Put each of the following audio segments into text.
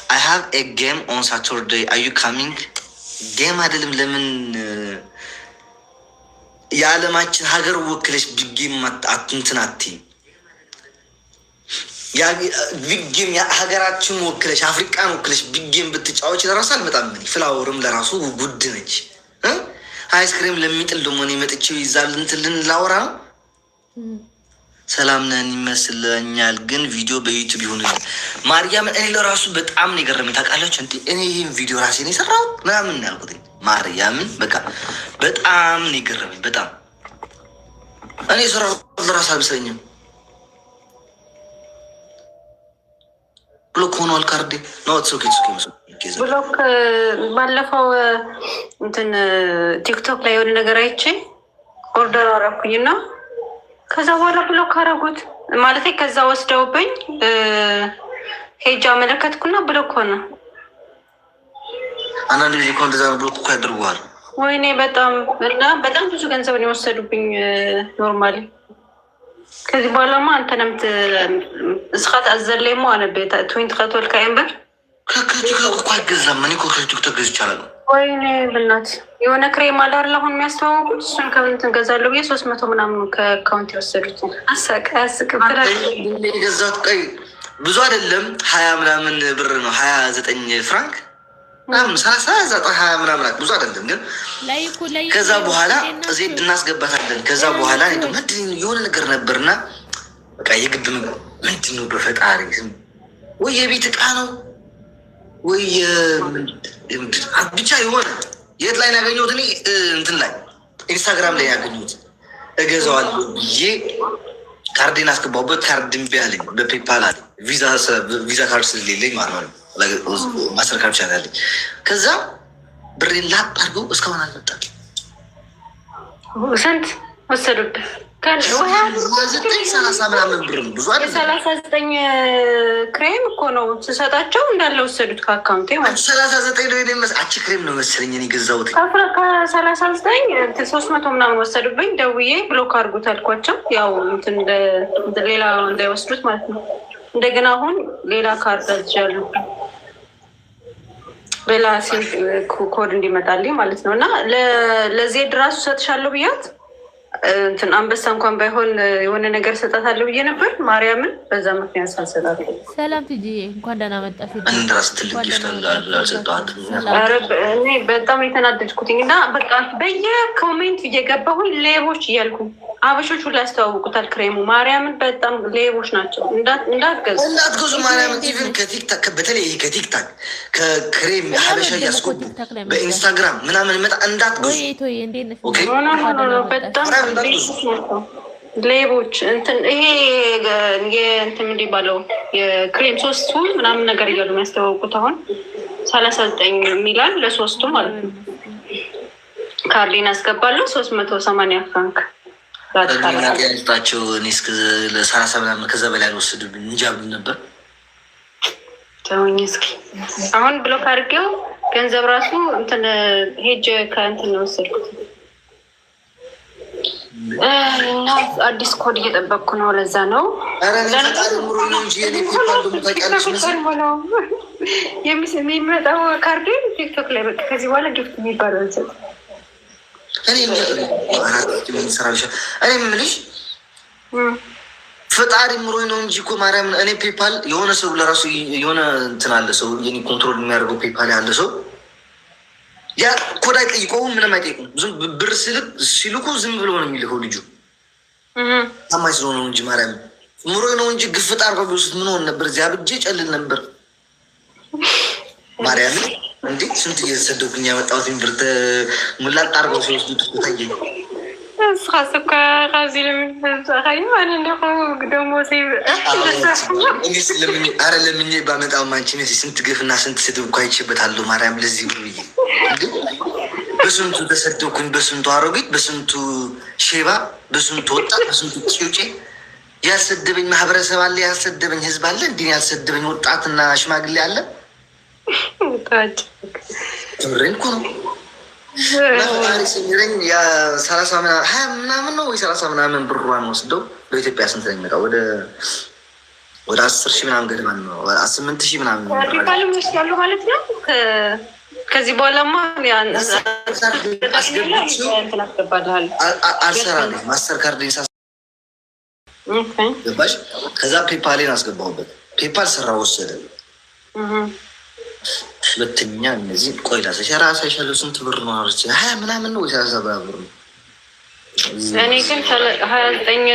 I have a game on Saturday. Are you coming? Game አይደለም ለምን የዓለማችን ሀገር ወክለሽ ቢጌም እንትን አትይም? ቢጌም ሀገራችን ወክለሽ አፍሪካን ወክለሽ ቢጌም ብትጫወች ለራሱ አልመጣም። ፍላወርም ለራሱ ጉድ ነች። አይስክሪም ለሚጥል ደግሞ እኔ መጥቼ ይዛል እንትን ላውራ ሰላም ነን ይመስለኛል። ግን ቪዲዮ በዩቲዩብ ይሁንልኝ ማርያምን። እኔ ለራሱ በጣም ነው የገረመኝ ታውቃላችሁ። እኔ ይህን ቪዲዮ ራሴ ነው የሰራሁት ምናምን ያልኩት ማርያምን። በቃ በጣም ነው የገረመኝ። በጣም እኔ የሰራሁት ለራሱ አልመሰለኝም። ብሎክ ሆኗል ካርዴ ብሎክ። ባለፈው እንትን ቲክቶክ ላይ የሆነ ነገር አይቼ ኦርደር አደረኩኝና ከዛ በኋላ ብሎክ አደረጉት ማለት ከዛ ወስደውብኝ ሄጃ አመለከትኩና ብሎክ ሆነ። አንዳንድ ጊዜ እኮ እንደዛ ብሎክ እኮ ያደርጉሃል። ወይኔ በጣም እና በጣም ብዙ ገንዘብ ነው የወሰዱብኝ ኖርማሊ። ከዚህ በኋላማ አንተነምት እስካት አዘለይሞ አነበታ ትዊንት ከተወልካ ኤምበር ከቲክቶክ እኮ አይገዛም። እኔ እኮ ከቲክቶክ ገዝ ይቻላል። ወይኔ ብናት የሆነ ክሬም አላር አሁን የሚያስተዋወቁት እሱን ከእንትን ገዛለሁ ብዬ 300 ምናምን ከአካውንት የወሰዱት። አያስቅብላ የገዛት ቀይ ብዙ አይደለም 20 ምናምን ብር ነው 29 ፍራንክ ምናምን 20 ምናምን ብዙ አይደለም። ግን ከዛ በኋላ ዜድ እናስገባታለን። ከዛ በኋላ ምንድን የሆነ ነገር ነበርና በቃ የግድ ምንድን ነው በፈጣሪ ስም ወይ የቤት ዕቃ ነው ወይ ብቻ የሆነ የት ላይ ያገኘሁት እኔ እንትን ላይ ኢንስታግራም ላይ ያገኘሁት እገዛዋለሁ ብዬ ካርዴን አስገባሁበት። ካርድ እምቢ አለኝ። በፔፓል አለ ቪዛ ካርድ ስለሌለኝ ማለት ነው ማስተር ካርድ ቻላለኝ። ከዛ ብሬን ላጥ አድርገው እስካሁን አልመጣም። ስንት ወሰዱብህ? 30 ምናምን ብር ብዙ አይደለም። 39 ክሬም እኮ ነው ስሰጣቸው እንዳለ ወሰዱት ከአካውንቴ ማለት 39 ነው የኔ አቺ ክሬም ነው መሰለኝ እኔ ገዛሁት። ከ39 300 ምናምን ወሰዱብኝ። ደውዬ ብሎክ አድርጉት አልኳቸው። ያው እንትን ሌላ እንዳይወስዱት ማለት ነው። እንደገና አሁን ሌላ ካርድ አዝዣለሁ ሌላ ሲም ኮድ እንዲመጣልኝ ማለት ነው። እና ለዜድ ራሱ ሰጥሻለሁ ብያት እንትን አንበሳ እንኳን ባይሆን የሆነ ነገር ሰጣታለሁ ብዬ ነበር ማርያምን። በዛ ምክንያት ሳልሰጣት ሰላም ትጂ እንኳን ደህና መጣሽ። እንድራስ ትልቅ ይፍታል እኔ በጣም የተናደድኩትኝ እና በቃ በየኮሜንት እየገባሁኝ ሌቦች እያልኩ አበሾች ሁላ ያስተዋውቁታል ክሬሙ ማርያምን። በጣም ሌቦች ናቸው። እንዳትገዙ ማርያምን። ኢቨን ከቲክታክ በተለይ ከቲክታክ ከክሬም ሀበሻ እያስቆቡ በኢንስታግራም ምናምን መጣ እንዳትገዙ። በጣም ሌቦች እንትን ይሄ እንትን እንዲባለው የክሬም 3ቱ ምናምን ነገር እያሉ የሚያስተዋውቁት አሁን 39 የሚላል ለሶስቱ ማለት ነው። ካርዲን አስገባለሁ 380 ፍራንክ ጣቸው እኔ እስከ ለ30 ምናምን ከዛ በላይ አልወሰዱብኝ እንጂ አብዱ ነበር። ተውኝ እስኪ አሁን ብሎክ አድርጌው ገንዘብ ራሱ እንትን ሄጅ ከእንትን ነው ወሰድኩት። እና አዲስ ኮድ እየጠበቅኩ ነው። ለዛ ነው የሚመጣው ካርድ ቲክቶክ ላይ በቃ ከዚህ በኋላ ጊፍት የሚባለው እንሰጥ እኔ የምልሽ ፈጣሪ ምሮኝ ነው እንጂ እኮ ማርያም። እኔ ፔፓል የሆነ ሰው ለራሱ የሆነ እንትን አለ ሰው የኔ ኮንትሮል የሚያደርገው ፔፓል ያለ ሰው ያ ኮድ አይጠይቀውም፣ ምንም አይጠይቁም። ዝም ብር ሲልኩ ዝም ብሎ ነው የሚልከው ልጁ ታማኝ ስለሆነ ነው እንጂ ማርያም ምሮኝ ነው እንጂ ግፍጥ አርገው ቢወስድ ምን ሆን ነበር? እዚያ ብጄ ጨልል ነበር ማርያም። እንዴ ስንት እየተሰደኩኝ ያመጣሁት ብር ሙላጥ አርገው ሲወስዱ ትታየኝ እስካስካ ካዚ ለምንፈዛኸኝ ማን እንደሆ ደግሞ ለምኜ ባመጣው ማንቺ ስንት ግፍና ስንት ስድብ እኮ አይቼበታለሁ ማርያም። ለዚህ ብዬ በስንቱ ተሰደኩኝ፣ በስንቱ አሮጊት፣ በስንቱ ሼባ፣ በስንቱ ወጣት፣ በስንቱ ጭውጬ። ያልሰደበኝ ማህበረሰብ አለ፣ ያልሰደበኝ ህዝብ አለ። እንዲህ ያልሰደበኝ ወጣትና ሽማግሌ አለ። ትምሬን እኮ ነው ሲረኝ የ30 ምናምን ነው ወይ 30 ምናምን ብሯን ወስደው በኢትዮጵያ ስንት ነው የሚመጣው? ወደ ወደ 10,000 ምናምን ገደማ ነው። 8,000 ምናምን ፔፓልም ውስጥ ያሉ ማለት ነው። ከዚህ በኋላማ አልሰራለሁ። ማስተር ካርዴን ገባሽ? ከዛ ፔፓሌን አስገባሁበት። ፔፓል ስራ ወሰደ። ሁለተኛ እነዚህ ቆይ ላሳይሻ ራሳይሻለሁ። ስንት ብር ነው አለች? 20 ምናምን ነው ወይ 30 ብር ነው? እኔ ግን 29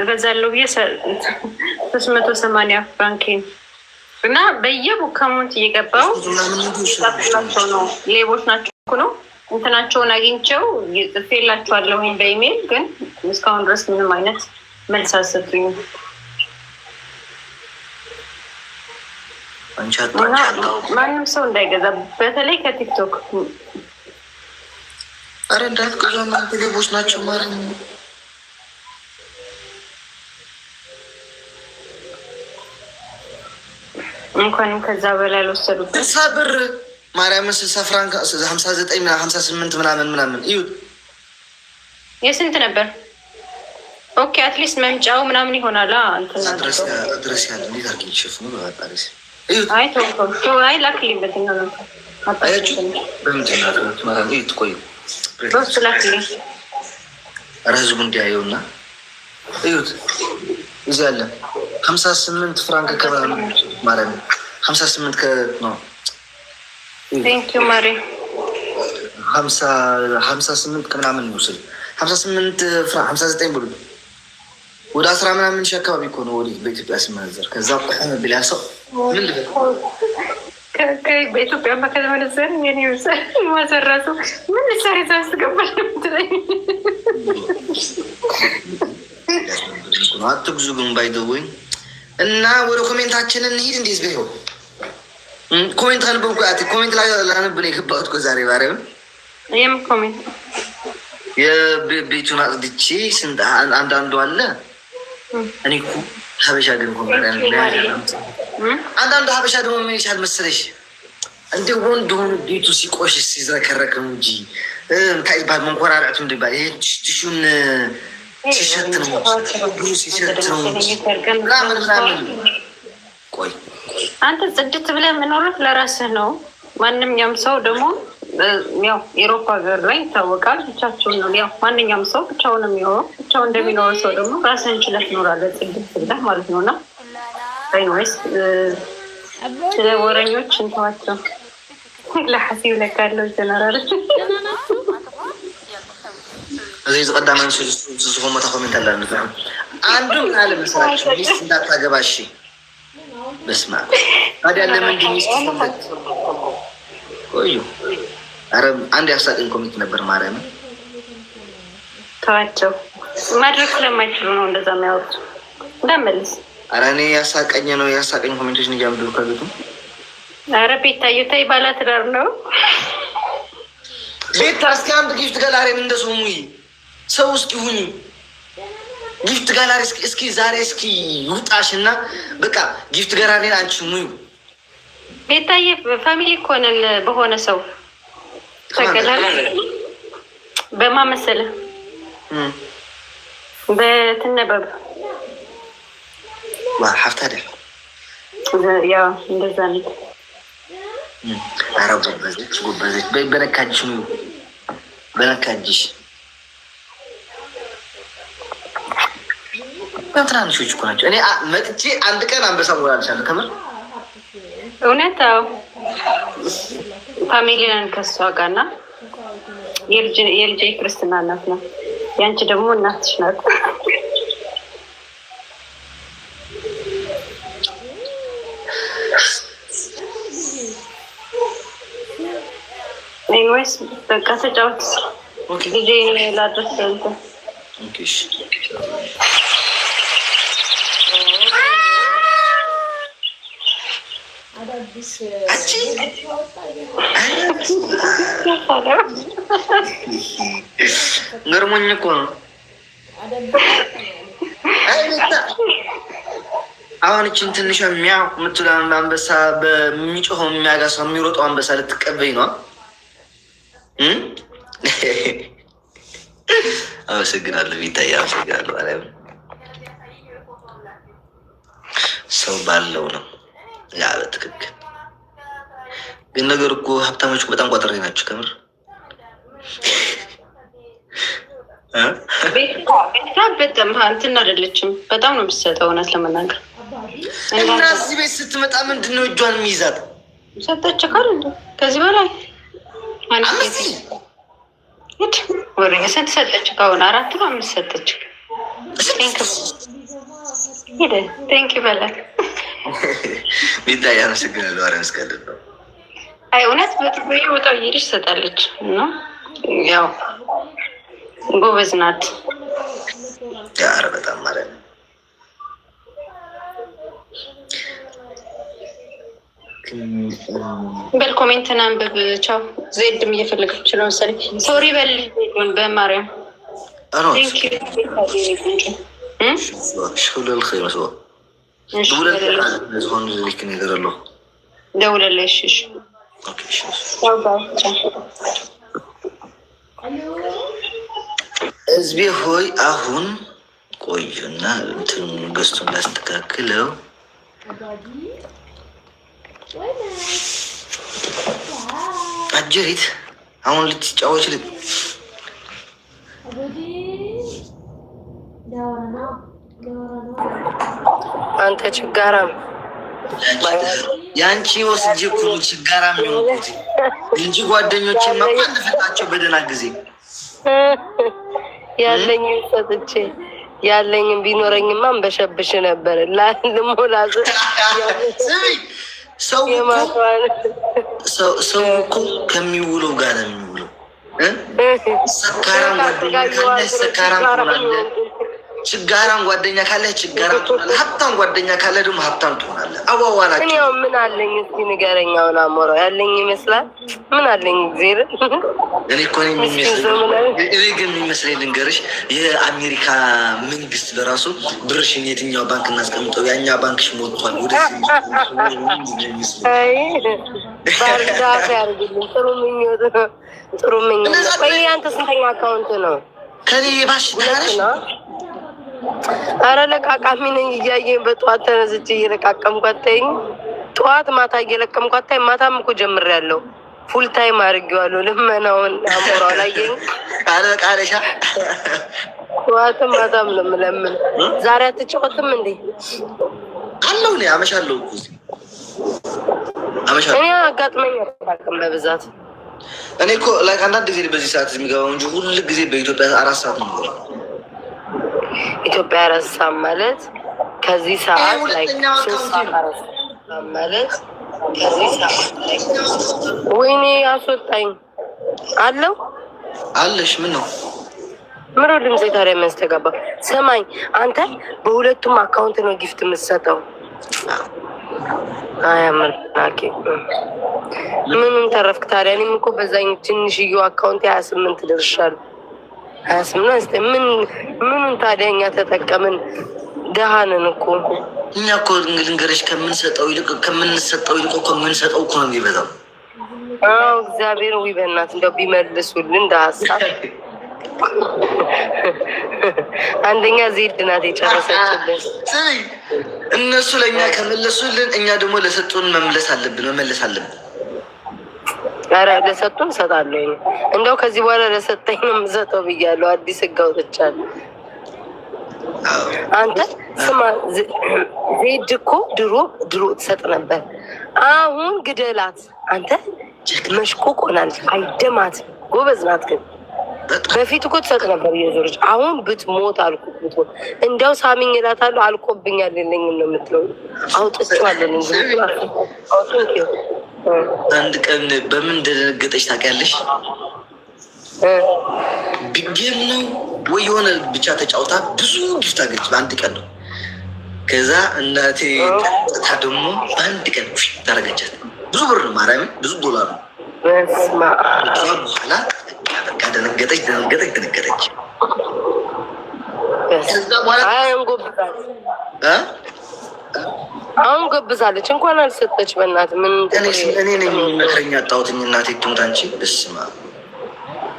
እገዛለሁ ብዬ 380 ፍራንኬን እና በየቡካሞንት እየገባው ናቸው ነው ሌቦች ናቸው እኮ ነው እንትናቸውን አግኝቸው ጽፌላቸዋለሁ በኢሜል ግን እስካሁን ድረስ ምንም አይነት መልስ አልሰጡኝም። ማንም ሰው እንዳይገዛ በተለይ ከቲክቶክ አረ እንዳትገዛ እናንተ ሌቦች ናቸው ማለት ነው። እንኳንም ከዛ በላይ አልወሰዱበት። 60 ብር ማርያምን 60 ፍራንክ 59 58 ምናምን እዩት። የስንት ነበር? ኦኬ አትሊስት መምጫው ምናምን ይሆናል። እንትና ድረስ ያለ እንዴት አርኪ ይሽፍኑ በአጣሪስ እዩት። አይ ተው አይ ላክሊበት ነው አጣያችሁ በምንድን ነው ማለት ነው። እዩት ቆዩ ሮስ ላክሊ ህዝቡ እንዲያየውና እዩት። እዚህ አለ 58 ፍራንክ ከባለ ማለት ነው። 58 ነው። ቴንክ ዩ ማሪ 58 ከምናምን ነው ስል 58 ፍራንክ 59 ብር ወደ 10 ምናምን ሺህ አካባቢ እኮ ነው ወደ በኢትዮጵያ ሲመነዘር። ከዛ ቆም ብላ ሰው ምን ልበል በኢትዮጵያ ከተመነዘር የኔ ማሰራቱ ምን ሰሪ ታስገባል ምትለኝ አትጉዙ ግን ባይደውኝ እና ወደ ኮሜንታችን እንሂድ። እንዴት ቢሆን ኮሜንት አንብብ። ኮሜንት ላይ ላነብ ነው የገባሁት እኮ ዛሬ ባሪያም የም ኮሜንት የቤቱን አጽድቼ ስንት አንዳንዱ አለ። እኔ እኮ ሀበሻ ግን አንዳንዱ ሀበሻ ደግሞ ምን ይሻል መሰለሽ እንደ ወንድ ሆኖ ቤቱ ሲቆሽ ሲዝረከረክ ነው እንጂ ታይባል መንኮራራቱ እንዲባል ይሄ ትሹን ሲሸት ነው ሲሸት ነው ምናምን። ቆይ አንተ ጽድት ብለህ መኖርህ ለራስህ ነው። ማንኛውም ሰው ደግሞ ያው ኤሮፓ ሀገር ላይ ይታወቃል ብቻቸውን ነው። ያው ማንኛውም ሰው ብቻውን የሚኖረው ብቻውን እንደሚኖረው ሰው ደግሞ ራስህን ችለህ ትኖራለህ ጽድት ብለህ ማለት ነው። እና ወይስ ስለ ወረኞች እንተዋቸው። ለሐሲብ ለካለው ጀነራል እዚህ ተቀዳማን ዝሆን መታ ኮሜንት አላለ አንዱ ምን አለ መሰላችሁ ሚስት እንዳታገባሽ በስማ ታዲያ ለምን ሚስት ፈለግ ቆዩ። አረ አንድ ያሳቀኝ ኮሜንት ነበር ማርያም ተዋቸው ማድረግ ስለማይችሉ ነው እንደዛ የሚያወሩት እንዳመልስ። አረ እኔ ያሳቀኝ ኮሜንቶች ነው ያምዱ ከቤቱ። አረ ቤታዬ ታይ ባለትዳር ነው ቤታ እስኪ አንድ ጊፍት ጋላሪን እንደሰሙይ ሰው እስኪ ሁኚ ጊፍት ጋላሪ እስኪ ዛሬ እስኪ ውጣሽና በቃ ጊፍት ጋላሪን አንቺ ሙዩ። ቤታዬ ፋሚሊ እኮ ነን በሆነ ሰው ተገላል በማመሰለ በትነበብ ሀፍታ አይደል ያው እንደዛ ነው። ኧረ ጎበዘች በነካጅሽ ሙዩ በነካጅሽ ትናንሾች እኮ ናቸው። እኔ መጥቼ አንድ ቀን አንበሳ ሞላ አልቻለሁ ከምር እውነት። አዎ ፋሚሊ ነን ከሷ ጋር እና የልጄ ክርስትና እናት ነው። ያንቺ ደግሞ እናትሽ ናት። ኤኒዌይስ በቃ ተጫወት። ልጄ ላድረስ እንትን ገርሞኝ እኮ ነው። አሁን እችን ትንሽ የሚያው የምትለው አንበሳ በሚጮኸው የሚያጋሳው የሚሮጠው አንበሳ ልትቀበኝ ነው። አመሰግናለሁ ቢታይ አመሰግናለሁ። ሰው ባለው ነው ያ በትክክል። ግን ነገር እኮ ሀብታሞች በጣም ቋጥሬ ናቸው ከምር። ቤታ በጣም እንትን አይደለችም፣ በጣም ነው የምትሰጠው እውነት ለመናገር። እና እዚህ ቤት ስትመጣ ምንድን ነው እጇን የሚይዛት? ሰጠች ካል ከዚህ በላይ ወደ ስንት ሰጠች? ከሆነ 4 ነው 5 ሰጠች። ቴንክ ዩ በላት ቤታ ያመሰግናለሁ። አረ መስቀል ነው። አይ እውነት በጥሩ ወጣው እየሄደች ትሰጣለች እና ያው ጎበዝ ናት። ኧረ በጣም ማለት ነው። በል ኮሜንትን አንብብ። ቻው። ዜድም እየፈለገች ነው መሰለኝ። ሶሪ በል በማርያም ደውለለሽ። ህዝቤ ሆይ አሁን ቆዩና እንትን ገዝቱን ላስተካክለው። አጀሪት አሁን ልትጫወች አንተ ችጋራም የአንቺ ወስጄ እኮ ችጋራም የሚሆኑት እንጂ ጓደኞቼን መቋን ፈታቸው በደህና ጊዜ ያለኝን ሰጥቼ ያለኝን ቢኖረኝማ አንበሸብሽ ነበር። ላልሞላዝ ሰው እኮ ከሚውለው ጋር ነው የሚውለው። ሰካራም ጓደኛ ካለ ሰካራም ትሆናለህ። ችጋራም ጓደኛ ካለ ችጋራም ትሆናለህ። ሀብታም ጓደኛ ካለ ደግሞ ሀብታም ትሆናለህ። አዋዋላችሁ እኔ ምን አለኝ እስኪ ንገረኝ። አሁን አሞራው ያለኝ ይመስላል። ምን አለኝ ዜር እኔ እኮ እኔ ግን የሚመስለኝ ልንገርሽ፣ የአሜሪካ መንግስት ለራሱ ብርሽን የትኛው ባንክ እናስቀምጠው? ያኛ ባንክሽ ሞቷል። ወደዚህ ባርዳት ያርግልኝ። ጥሩ ምኞት ነው። ጥሩ ምኞት። ቆይ አንተ ስንተኛ አካውንት ነው? ከኔ ባሽ ነው። አረ ለቃቃሚ ነኝ። እያየኝ በጠዋት ተነስቼ እየለቃቀምኩ አታይኝ? ጠዋት ማታ እየለቀምኩ አታይኝ? ማታም እኮ ጀምሬያለሁ። ፉል ታይም አድርጌዋለሁ። ልመናውን አሞራው ላየኝ ቃለሻ ጠዋትም ማታም ነው የምለምን። ዛሬ አትጫወትም እንዴ? አለው ነው አመሻለሁ። እኔ አጋጥመኝ አታውቅም በብዛት። እኔ እኮ ላይክ አንዳንድ ጊዜ በዚህ ሰዓት የሚገባው እንጂ ሁሉ ጊዜ በኢትዮጵያ 4 ሰዓት ነው የሚገባው። ኢትዮጵያ 4 ሰዓት ማለት ከዚህ ሰዓት ላይ 3 ሰዓት ማለት ከዚህ ሰዓት ላይ ወይኔ አስወጣኝ አለው አለሽ። ምን ነው ምሮ ድምጼ ታዲያ የሚያስተጋባ? ሰማኝ አንተ በሁለቱም አካውንት ነው ጊፍት የምትሰጠው? አያምርናቂ ምንም ተረፍክ ታዲያ? እኔም እኮ በዛኝ ትንሽዬ አካውንት 28 ደርሻለሁ። 28 ምኑን ታዲያ እኛ ተጠቀምን? ደሃንን እኮ እኛ እኮ ልንገርሽ፣ ከምንሰጠው ይልቅ ከምንሰጠው እኮ ነው የሚበዛው። አዎ እግዚአብሔር ወይ በእናት እንደው ቢመልሱልን እንደ ሀሳብ። አንደኛ ዜድ ናት የጨረሰችልን። እነሱ ለእኛ ከመለሱልን እኛ ደግሞ ለሰጡን መመለስ አለብን። ኧረ ለሰጡን እሰጣለሁ። እንደው ከዚህ በኋላ ለሰጠኝ ነው የምሰጠው ብያለሁ። አዲስ ህግ አውጥቻለሁ። አንተ ስማ፣ ዜድ እኮ ድሮ ትሰጥ ነበር። አሁን ግደላት አንተ። መሽቆቅ ሆናለች። አይደማት። ጎበዝ ናት ግን በፊት እኮ ትሰጥ ነበር እየዞረች። አሁን ብትሞት አልኩት ብትሞት እንዲያው ሳሚኝ እላታለሁ። አልቆብኛል የለኝም ነው የምትለው። አውጥቼዋለሁ አንድ ቀን በምን እንደደነገጠች ታውቂያለሽ? ቢጌም ነው ወይ የሆነ ብቻ ተጫውታ ብዙ ጊፍት አገኘች በአንድ ቀን ነው። ከዛ እናቴ ቀጥታ ደግሞ በአንድ ቀን ታረገቻት። ብዙ ብር ነው ማርያምን፣ ብዙ ዶላር ነው። በኋላ በቃ ደነገጠች። ከዛ በኋላ አሁን ጎብዛለች። እንኳን አልሰጠች። በእናትህ ምን እኔ ነኝ የሚመክረኝ አጣሁትኝ። እናቴ ትሙት አንቺ በስመ አብ።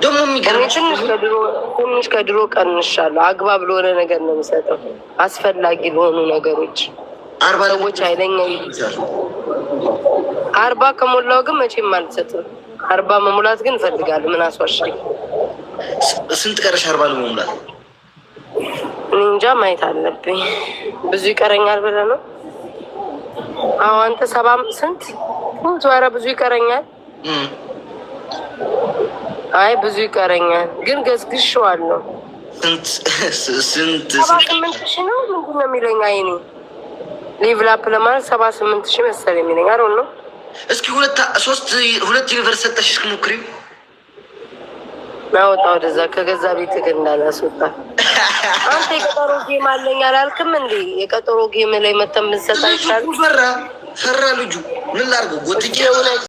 ደግሞ ትንሽ ከድሮ ቀንሻለሁ። አግባብ ለሆነ ነገር ነው የምሰጠው፣ አስፈላጊ ለሆኑ ነገሮች። 40 ሰዎች አይለኛ 40 ከሞላው ግን መቼም አልሰጥም። 40 መሙላት ግን እፈልጋለሁ። ምን አስዋሽኝ? ስንት ቀረሽ? 40 ለመሙላት እንጃ ማየት አለብኝ። ብዙ ይቀረኛል ብለህ ነው? አዎ አንተ 70 ስንት ኧረ ብዙ ይቀረኛል። አይ ብዙ ይቀረኛል ግን ገዝግሼዋለሁ። ስንት 78,000 ነው ምንድን ነው የሚለኝ? አይኔ ሊቭላፕ ለማለት 78,000 መሰለኝ የሚለኝ። አሮን ነው። እስኪ ሁለት ዩኒቨርስ ሰጠሽ እስኪ ሞክሪው። ናወጣ ወደዛ ከገዛ ቤት ግን እንዳላስወጣ። አንተ የቀጠሮ ጌም አለኝ አላልክም እንዴ? የቀጠሮ ጌም ላይ መተን ብንሰጥ አይሻልም? ፈራ ልጁ ምን ላድርገው ጎትቼ